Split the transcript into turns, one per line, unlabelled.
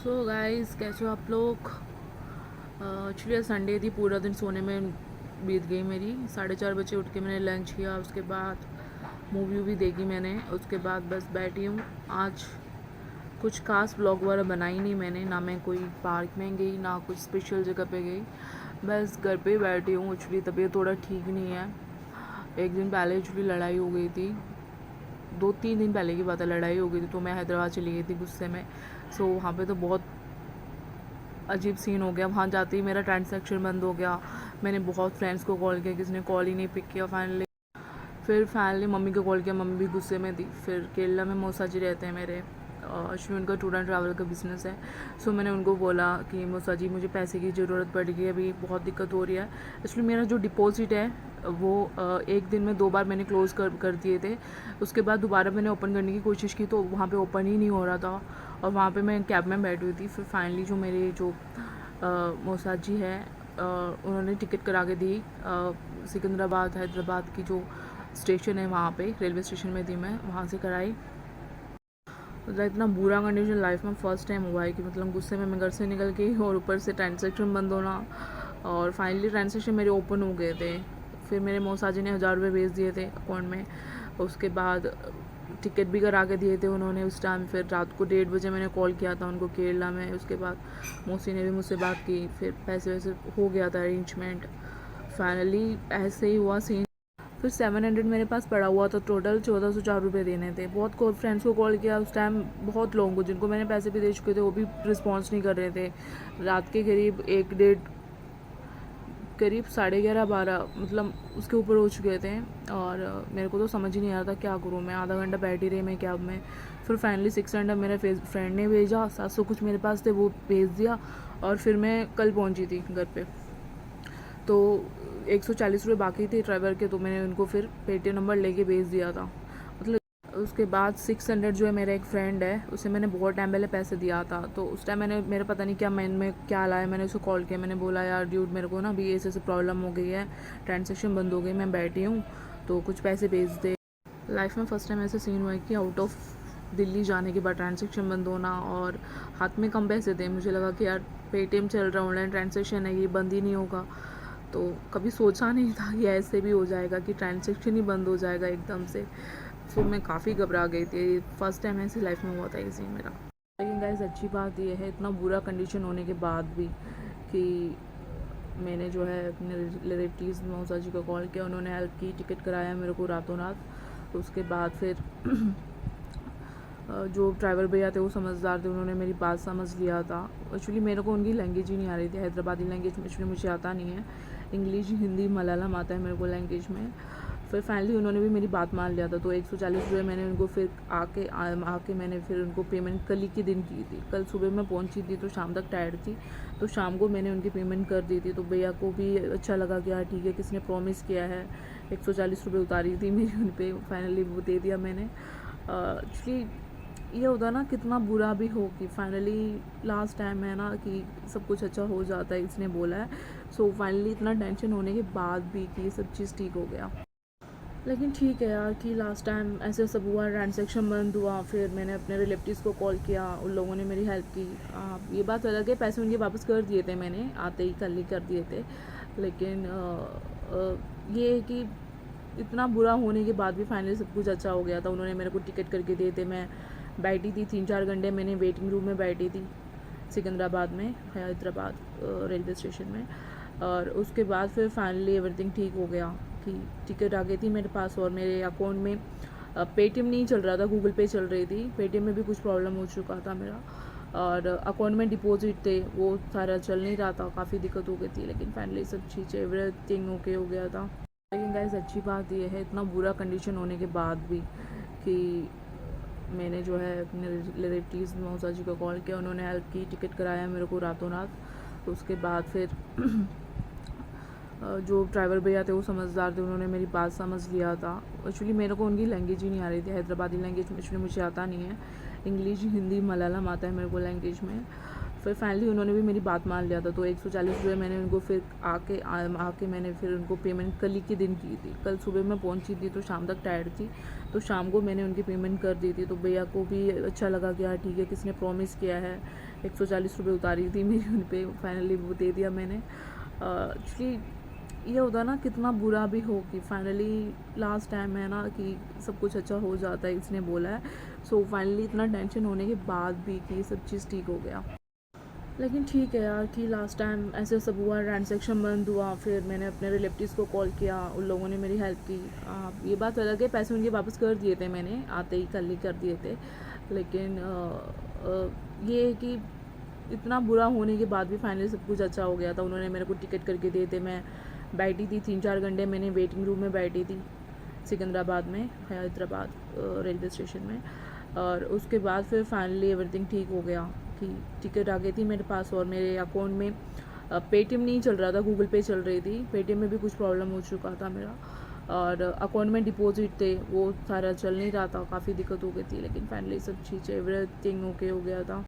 So guys, कैसे हो आप लोग। एक्चुअली संडे थी, पूरा दिन सोने में बीत गई मेरी। 4:30 बजे उठ के मैंने लंच किया, उसके बाद मूवी वूवी देखी मैंने, उसके बाद बस बैठी हूँ। आज कुछ खास व्लॉग वगैरह बनाई नहीं मैंने, ना मैं कोई पार्क में गई ना कुछ स्पेशल जगह पे गई, बस घर पे ही बैठी हूँ। एक्चुअली तबीयत थोड़ा ठीक नहीं है। एक दिन पहले एक्चुअली लड़ाई हो गई थी, 2-3 दिन पहले की बात है, लड़ाई हो गई थी। तो मैं हैदराबाद चली गई थी गुस्से में। सो वहाँ पे तो बहुत अजीब सीन हो गया। वहाँ जाते ही मेरा ट्रांसैक्शन बंद हो गया। मैंने बहुत फ्रेंड्स को कॉल किया, किसी ने कॉल ही नहीं पिक किया। फाइनली मम्मी को कॉल किया, मम्मी भी गुस्से में थी। फिर केरला में मौसा जी रहते हैं मेरे, एक्चुअली उनका टूर एंड ट्रैवल का बिज़नेस है। सो मैंने उनको बोला कि मौसा जी मुझे पैसे की ज़रूरत पड़ गई है, अभी बहुत दिक्कत हो रही है। एक्चुअली मेरा जो डिपॉजिट है वो एक दिन में 2 बार मैंने क्लोज़ कर दिए थे। उसके बाद दोबारा मैंने ओपन करने की कोशिश की तो वहाँ पे ओपन ही नहीं हो रहा था, और वहाँ पे मैं कैब में बैठी हुई थी। फिर फाइनली जो मेरे जो मौसा जी है, उन्होंने टिकट करा के दी। सिकंदराबाद हैदराबाद की जो स्टेशन है वहाँ पे, रेलवे स्टेशन में थी मैं, वहाँ से कराई। मतलब इतना बुरा कंडीशन लाइफ में फ़र्स्ट टाइम हुआ है कि मतलब गुस्से में मैं घर से निकल गई और ऊपर से ट्रांजेक्शन बंद होना। और फाइनली ट्रांजेक्शन मेरे ओपन हो गए थे। फिर मेरे मौसा जी ने 1000 रुपये भेज दिए थे अकाउंट में। उसके बाद टिकट भी करा के दिए थे उन्होंने उस टाइम। फिर रात को 1:30 बजे मैंने कॉल किया था उनको केरला में। उसके बाद मौसी ने भी मुझसे बात की, फिर पैसे वैसे हो गया था अरेंजमेंट। फाइनली ऐसे ही हुआ सीन। फिर 700 मेरे पास पड़ा हुआ था, टोटल 1404 रुपये देने थे। बहुत को फ्रेंड्स को कॉल किया उस टाइम, बहुत लोगों को जिनको मैंने पैसे भी दे चुके थे, वो भी रिस्पॉन्स नहीं कर रहे थे। रात के करीब 1 डेढ़, करीब 11:30-12, मतलब उसके ऊपर हो चुके थे। और मेरे को तो समझ ही नहीं आ रहा था क्या करूँ मैं। आधा घंटा बैठी रही मैं कैब में। फिर फाइनली 600 मेरे फ्रेंड ने भेजा, 700 कुछ मेरे पास थे वो भेज दिया। और फिर मैं कल पहुँची थी घर पे। तो 140 रुपये बाकी थे ड्राइवर के, तो मैंने उनको फिर पेटीएम नंबर लेके भेज दिया था। मतलब उसके बाद 600 जो है, मेरा एक फ्रेंड है, उसे मैंने बहुत टाइम पहले पैसे दिया था। तो उस टाइम मैंने, मेरा पता नहीं क्या मन में क्या लाया, मैंने उसे कॉल किया। मैंने बोला यार ड्यूड, मेरे को ना अभी ऐसे प्रॉब्लम हो गई है, ट्रांजेक्शन बंद हो गई, मैं बैठी हूँ, तो कुछ पैसे भेज दे। लाइफ में फ़र्स्ट टाइम ऐसा सीन हुआ है कि आउट ऑफ दिल्ली जाने के बाद ट्रांजेक्शन बंद होना, और हाथ में कम पैसे थे। मुझे लगा कि यार पेटीएम चल रहा है, ऑनलाइन ट्रांजेक्शन है, ये बंद ही नहीं होगा। तो कभी सोचा नहीं था कि ऐसे भी हो जाएगा कि ट्रांजेक्शन ही बंद हो जाएगा एकदम से। फिर मैं काफ़ी घबरा गई थी। फर्स्ट टाइम ऐसी लाइफ में हुआ था ये सीन मेरा। लेकिन गाइस अच्छी बात यह है, इतना बुरा कंडीशन होने के बाद भी, कि मैंने जो है अपने रिलेटिव्स मौसा जी को कॉल किया, उन्होंने हेल्प की, टिकट कराया मेरे को रातों रात। उसके बाद फिर जो ड्राइवर भैया थे वो समझदार थे, उन्होंने मेरी बात समझ लिया था। एक्चुअली मेरे को उनकी लैंग्वेज ही नहीं आ रही थी, हैदराबादी लैंग्वेज में एक्चुअली मुझे आता नहीं है। इंग्लिश, हिंदी, मलयालम आता है मेरे को लैंग्वेज में। फिर फाइनली उन्होंने भी मेरी बात मान लिया था। तो 140 रुपये मैंने उनको फिर आके मैंने फिर उनको पेमेंट कल ही के दिन की थी। कल सुबह मैं पहुंची थी तो शाम तक टायर्ड थी, तो शाम को मैंने उनकी पेमेंट कर दी थी। तो भैया को भी अच्छा लगा कि हाँ ठीक है, किसने प्रॉमिस किया है। 140 रुपये उतारी थी मेरी उन पर, फाइनली वो दे दिया मैंने। एक्चुअली ये होता है ना, कितना बुरा भी हो कि फाइनली लास्ट टाइम है ना कि सब कुछ अच्छा हो जाता है, इसने बोला है। सो फाइनली इतना टेंशन होने के बाद भी कि ये सब चीज़ ठीक हो गया। लेकिन ठीक है यार कि लास्ट टाइम ऐसे सब हुआ, ट्रांजेक्शन बंद हुआ। फिर मैंने अपने रिलेटिव्स को कॉल किया, उन लोगों ने मेरी हेल्प की। ये बात अलग है, पैसे उनके वापस कर दिए थे मैंने, आते ही कल ही कर दिए थे। लेकिन ये है कि इतना बुरा होने के बाद भी फाइनली सब कुछ अच्छा हो गया था। उन्होंने मेरे को टिकट करके दिए थे। मैं बैठी थी 3-4 घंटे, मैंने वेटिंग रूम में बैठी थी सिकंदराबाद में, हैदराबाद रेलवे स्टेशन में। और उसके बाद फिर फाइनली एवरीथिंग ठीक हो गया कि टिकट आ गई थी मेरे पास, और मेरे अकाउंट में पेटीएम नहीं चल रहा था, गूगल पे चल रही थी। पेटीएम में भी कुछ प्रॉब्लम हो चुका था मेरा, और अकाउंट में डिपॉजिट थे वो सारा चल नहीं रहा था, काफ़ी दिक्कत हो गई थी। लेकिन फाइनली सब चीज़ें एवरीथिंग ओके हो गया था। लेकिन गाइस अच्छी बात यह है, इतना बुरा कंडीशन होने के बाद भी, कि मैंने जो है अपने रिलेटिव्स मौसा जी को कॉल किया, उन्होंने हेल्प की, टिकट कराया मेरे को रातों रात। उसके बाद फिर जो ड्राइवर भैया थे वो समझदार थे, उन्होंने मेरी बात समझ लिया था। एक्चुअली मेरे को उनकी लैंग्वेज ही नहीं आ रही थी, हैदराबादी लैंग्वेज में एक्चुअली मुझे आता नहीं है। इंग्लिश, हिंदी, मलयालम आता है मेरे को लैंग्वेज में। फिर फाइनली उन्होंने भी मेरी बात मान लिया था, तो 140 रुपये मैंने उनको फिर आके मैंने फिर उनको पेमेंट कल ही के दिन की थी। कल सुबह मैं पहुंची थी तो शाम तक टायर्ड थी, तो शाम को मैंने उनकी पेमेंट कर दी थी। तो भैया को भी अच्छा लगा कि हाँ ठीक है, किसने प्रॉमिस किया है। 140 रुपये उतारी थी मेरी उन पर, फाइनली वो दे दिया मैंने। एक्चुअली ये होता है ना, कितना बुरा भी हो कि फाइनली लास्ट टाइम है ना कि सब कुछ अच्छा हो जाता है, इसने बोला है। सो फाइनली इतना टेंशन होने के बाद भी कि सब चीज़ ठीक हो गया। लेकिन ठीक है यार कि लास्ट टाइम ऐसे सब हुआ, ट्रांजेक्शन बंद हुआ। फिर मैंने अपने रिलेटिव्स को कॉल किया, उन लोगों ने मेरी हेल्प की। ये बात अलग है, पैसे उनके वापस कर दिए थे मैंने, आते ही कल ही कर दिए थे। लेकिन ये है कि इतना बुरा होने के बाद भी फाइनली सब कुछ अच्छा हो गया था। उन्होंने मेरे को टिकट करके दिए थे। मैं बैठी थी 3-4 घंटे, मैंने वेटिंग रूम में बैठी थी सिकंदराबाद में, हैदराबाद रेलवे स्टेशन में। और उसके बाद फिर फाइनली एवरीथिंग ठीक हो गया कि टिकट आ गई थी मेरे पास। और मेरे अकाउंट में पेटीएम नहीं चल रहा था, गूगल पे चल रही थी। पेटीएम में भी कुछ प्रॉब्लम हो चुका था मेरा, और अकाउंट में डिपॉजिट थे वो सारा चल नहीं रहा था, काफ़ी दिक्कत हो गई थी। लेकिन फाइनली सब चीज़ें एवरीथिंग ओके हो गया था।